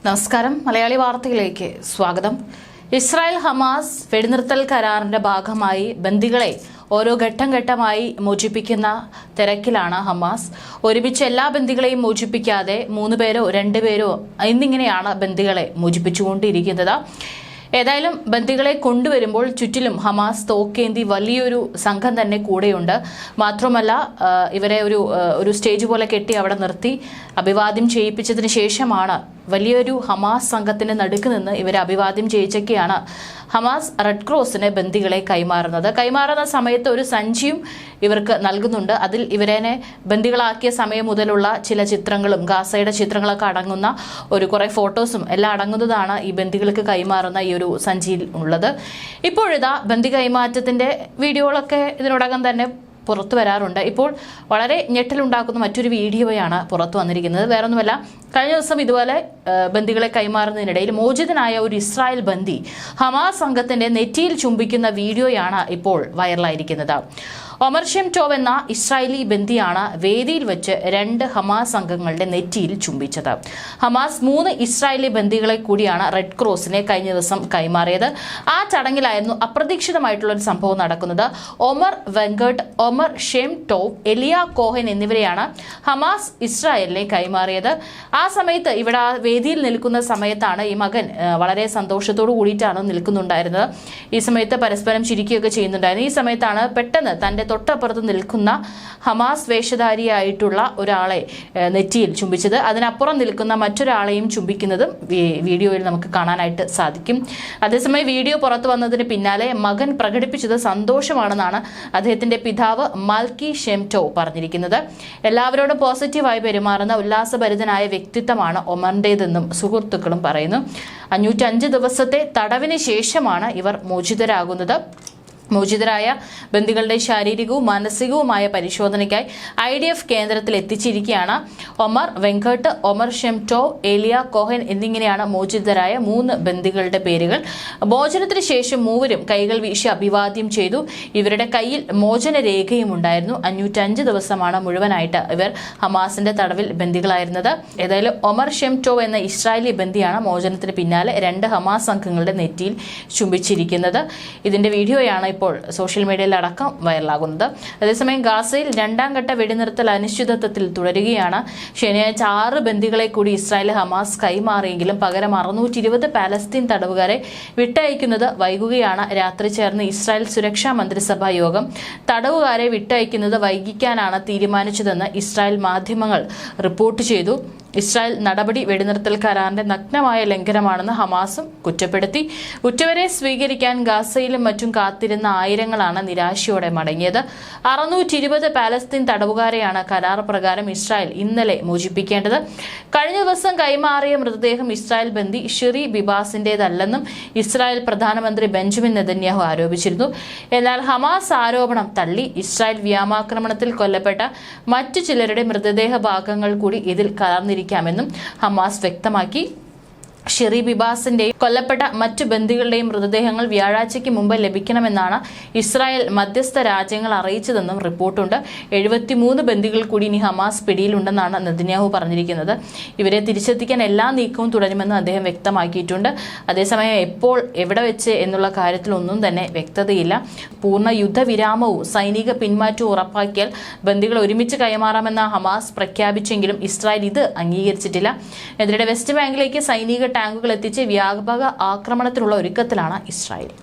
നമസ്കാരം. മലയാളി വാർത്തയിലേക്ക് സ്വാഗതം. ഇസ്രായേൽ ഹമാസ് വെടിനിർത്തൽ കരാറിന്റെ ഭാഗമായി ബന്ദികളെ ഓരോ ഘട്ടം ഘട്ടമായി മോചിപ്പിക്കുന്ന തിരക്കിലാണ് ഹമാസ്. ഒരുമിച്ച് എല്ലാ ബന്ദികളെയും മോചിപ്പിക്കാതെ 3 പേരോ 2 പേരോ എന്നിങ്ങനെയാണ് ബന്ദികളെ മോചിപ്പിച്ചുകൊണ്ടിരിക്കുന്നത്. ഏതായാലും ബന്ദികളെ കൊണ്ടുവരുമ്പോൾ ചുറ്റിലും ഹമാസ് തോക്കേന്തി വലിയൊരു സംഘം തന്നെ കൂടെയുണ്ട്. മാത്രമല്ല ഇവരെ ഒരു സ്റ്റേജ് പോലെ കെട്ടി അവിടെ നിർത്തി അഭിവാദ്യം ചെയ്യിപ്പിച്ചതിന് ശേഷമാണ് വലിയൊരു ഹമാസ് സംഘത്തിന്റെ നടുക്ക് നിന്ന് ഇവരെ അഭിവാദ്യം ചെയ്യിച്ചൊക്കെയാണ് ഹമാസ് റെഡ് ക്രോസിന് ബന്ദികളെ കൈമാറുന്ന സമയത്ത് ഒരു സഞ്ചിയും ഇവർക്ക് നൽകുന്നുണ്ട്. അതിൽ ഇവരെ ബന്ദികളാക്കിയ സമയം മുതലുള്ള ചില ചിത്രങ്ങളും ഗാസയുടെ ചിത്രങ്ങളൊക്കെ അടങ്ങുന്ന കുറെ ഫോട്ടോസും എല്ലാം അടങ്ങുന്നതാണ് ഈ ബന്ദികൾക്ക് കൈമാറുന്ന ഈ ഒരു സഞ്ചിയിൽ ഉള്ളത്. ഇപ്പോഴിതാ ബന്ദി കൈമാറ്റത്തിന്റെ വീഡിയോകളൊക്കെ ഇതിനോടകം തന്നെ പുറത്തു വരാറുണ്ട്. ഇപ്പോൾ വളരെ ഞെട്ടലുണ്ടാക്കുന്ന മറ്റൊരു വീഡിയോയാണ് പുറത്തു വന്നിരിക്കുന്നത്. വേറൊന്നുമല്ല, കഴിഞ്ഞ ദിവസം ഇതുപോലെ ബന്ദികളെ കൈമാറുന്നതിനിടയിൽ മോചിതനായ ഒരു ഇസ്രായേൽ ബന്ദി ഹമാസ് സംഘത്തിന്റെ നെറ്റിയിൽ ചുംബിക്കുന്ന വീഡിയോയാണ് ഇപ്പോൾ വൈറലായിരിക്കുന്നത്. ഒമർ ഷെം ടോവ് എന്ന ഇസ്രായേലി ബന്ദിയാണ് വേദിയിൽ വെച്ച് 2 ഹമാസ് അംഗങ്ങളുടെ നെറ്റിയിൽ ചുംബിച്ചത്. ഹമാസ് 3 ഇസ്രായേലി ബന്ദികളെ കൂടിയാണ് റെഡ് ക്രോസിനെ കഴിഞ്ഞ ദിവസം കൈമാറിയത്. ആ ചടങ്ങിലായിരുന്നു അപ്രതീക്ഷിതമായിട്ടുള്ള ഒരു സംഭവം നടക്കുന്നത്. ഒമർ വെങ്കട്ട്, ഒമർ ഷെം ടോവ്, എലിയ കോഹൻ എന്നിവരെയാണ് ഹമാസ് ഇസ്രായേലിനെ കൈമാറിയത്. ആ സമയത്ത് ഇവിടെ വേദിയിൽ നിൽക്കുന്ന സമയത്താണ് ഈ മകൻ വളരെ സന്തോഷത്തോടു കൂടിയിട്ടാണ് നിൽക്കുന്നുണ്ടായിരുന്നത്. ഈ സമയത്ത് പരസ്പരം ചിരിക്കുകയൊക്കെ ചെയ്യുന്നുണ്ടായിരുന്നു. ഈ സമയത്താണ് പെട്ടെന്ന് തന്റെ തൊട്ടപ്പുറത്ത് നിൽക്കുന്ന ഹമാസ് വേഷധാരിയായിട്ടുള്ള ഒരാളെ നെറ്റിയിൽ ചുംബിച്ചത്. അതിനപ്പുറം നിൽക്കുന്ന മറ്റൊരാളെയും ചുംബിക്കുന്നതും വീഡിയോയിൽ നമുക്ക് കാണാനായിട്ട് സാധിക്കും. അതേസമയം വീഡിയോ പുറത്തു വന്നതിന് പിന്നാലെ മകൻ പ്രകടിപ്പിച്ചത് സന്തോഷമാണെന്നാണ് അദ്ദേഹത്തിന്റെ പിതാവ് മാൽക്കി ഷെംടോ പറഞ്ഞിരിക്കുന്നത്. എല്ലാവരോടും പോസിറ്റീവായി പെരുമാറുന്ന ഉല്ലാസഭരിതനായ വ്യക്തിത്വമാണ് ഒമറിന്റേതെന്നും സുഹൃത്തുക്കളും പറയുന്നു. 505 ദിവസത്തെ തടവിന് ശേഷമാണ് ഇവർ മോചിതരാകുന്നത്. മോചിതരായ ബന്ദികളുടെ ശാരീരികവും മാനസികവുമായ പരിശോധനയ്ക്കായി IDF കേന്ദ്രത്തിൽ എത്തിച്ചിരിക്കുകയാണ്. ഒമർ വെങ്കട്ട്, ഒമർ ഷെം ടോവ്, ഏലിയ കോഹൻ എന്നിങ്ങനെയാണ് മോചിതരായ 3 ബന്ദികളുടെ പേരുകൾ. മോചനത്തിന് ശേഷം മൂവരും കൈകൾ വീശി അഭിവാദ്യം ചെയ്തു. ഇവരുടെ കയ്യിൽ മോചന രേഖയും ഉണ്ടായിരുന്നു. 505 ദിവസമാണ് മുഴുവനായിട്ട് ഇവർ ഹമാസിന്റെ തടവിൽ ബന്ദികളായിരുന്നത്. ഏതായാലും ഒമർ ഷെം ടോവ് എന്ന ഇസ്രായേലി ബന്ദിയാണ് മോചനത്തിന് പിന്നാലെ 2 ഹമാസ് അംഗങ്ങളുടെ നെറ്റിയിൽ ചുംബിച്ചിരിക്കുന്നത്. ഇതിന്റെ വീഡിയോയാണ് ഇപ്പോൾ സോഷ്യൽ മീഡിയയിൽ അടക്കം വൈറലാകുന്നത്. അതേസമയം ഗാസയിൽ 2ാം ഘട്ട വെടിനിർത്തൽ അനിശ്ചിതത്വത്തിൽ തുടരുകയാണ്. ശനിയാഴ്ച 6 ബന്ദികളെ കൂടി ഇസ്രായേൽ ഹമാസ് കൈമാറിയെങ്കിലും പകരം 620 പാലസ്തീൻ തടവുകാരെ വിട്ടയക്കുന്നത് വൈകുകയാണ്. രാത്രി ചേർന്ന് ഇസ്രായേൽ സുരക്ഷാ മന്ത്രിസഭാ യോഗം തടവുകാരെ വിട്ടയക്കുന്നത് വൈകിക്കാനാണ് തീരുമാനിച്ചതെന്ന് ഇസ്രായേൽ മാധ്യമങ്ങൾ റിപ്പോർട്ട് ചെയ്തു. ഇസ്രായേൽ നടപടി വെടിനിർത്തൽ കരാറിന്റെ നഗ്നമായ ലംഘനമാണെന്ന് ഹമാസും കുറ്റപ്പെടുത്തി. ഉറ്റവരെ സ്വീകരിക്കാൻ ഗാസയിലും മറ്റും കാത്തിരുന്ന ആയിരങ്ങളാണ് നിരാശയോടെ മടങ്ങിയത്. 620 പാലസ്തീൻ തടവുകാരെയാണ് കരാർ പ്രകാരം ഇസ്രായേൽ ഇന്നലെ മോചിപ്പിക്കേണ്ടത്. കഴിഞ്ഞ ദിവസം കൈമാറിയ മൃതദേഹം ഇസ്രായേൽ ബന്ദി ഷിറി ബിബാസിന്റേതല്ലെന്നും ഇസ്രായേൽ പ്രധാനമന്ത്രി ബെഞ്ചമിൻ നെതന്യാഹു ആരോപിച്ചിരുന്നു. എന്നാൽ ഹമാസ് ആരോപണം തള്ളി. ഇസ്രായേൽ വ്യോമാക്രമണത്തിൽ കൊല്ലപ്പെട്ട മറ്റു ചിലരുടെ മൃതദേഹ ഭാഗങ്ങൾ കൂടി ഇതിൽ കലർന്നിരിക്കാമെന്നും ഹമാസ് വ്യക്തമാക്കി. ഷിറി ബിബാസിന്റെയും കൊല്ലപ്പെട്ട മറ്റു ബന്ദികളുടെയും മൃതദേഹങ്ങൾ വ്യാഴാഴ്ചയ്ക്ക് മുമ്പ് ലഭിക്കണമെന്നാണ് ഇസ്രായേൽ മധ്യസ്ഥ രാജ്യങ്ങൾ അറിയിച്ചതെന്നും റിപ്പോർട്ടുണ്ട്. 73 ബന്ദികൾ കൂടി ഇനി ഹമാസ് പിടിയിലുണ്ടെന്നാണ് നെതന്യാഹു പറഞ്ഞിരിക്കുന്നത്. ഇവരെ തിരിച്ചെത്തിക്കാൻ എല്ലാ നീക്കവും തുടരുമെന്ന് അദ്ദേഹം വ്യക്തമാക്കിയിട്ടുണ്ട്. അതേസമയം എപ്പോൾ എവിടെ വെച്ച് എന്നുള്ള കാര്യത്തിൽ ഒന്നും തന്നെ വ്യക്തതയില്ല. പൂർണ്ണ യുദ്ധവിരാമവും സൈനിക പിന്മാറ്റവും ഉറപ്പാക്കിയാൽ ബന്ദികൾ ഒരുമിച്ച് കൈമാറാമെന്ന് ഹമാസ് പ്രഖ്യാപിച്ചെങ്കിലും ഇസ്രായേൽ ഇത് അംഗീകരിച്ചിട്ടില്ല. ഇതിനിടെ വെസ്റ്റ് ബാങ്കിലേക്ക് സൈനിക ടാങ്കുകൾ എത്തിച്ച് വ്യാപക ആക്രമണത്തിനുള്ള ഒരുക്കത്തിലാണ് ഇസ്രായേൽ.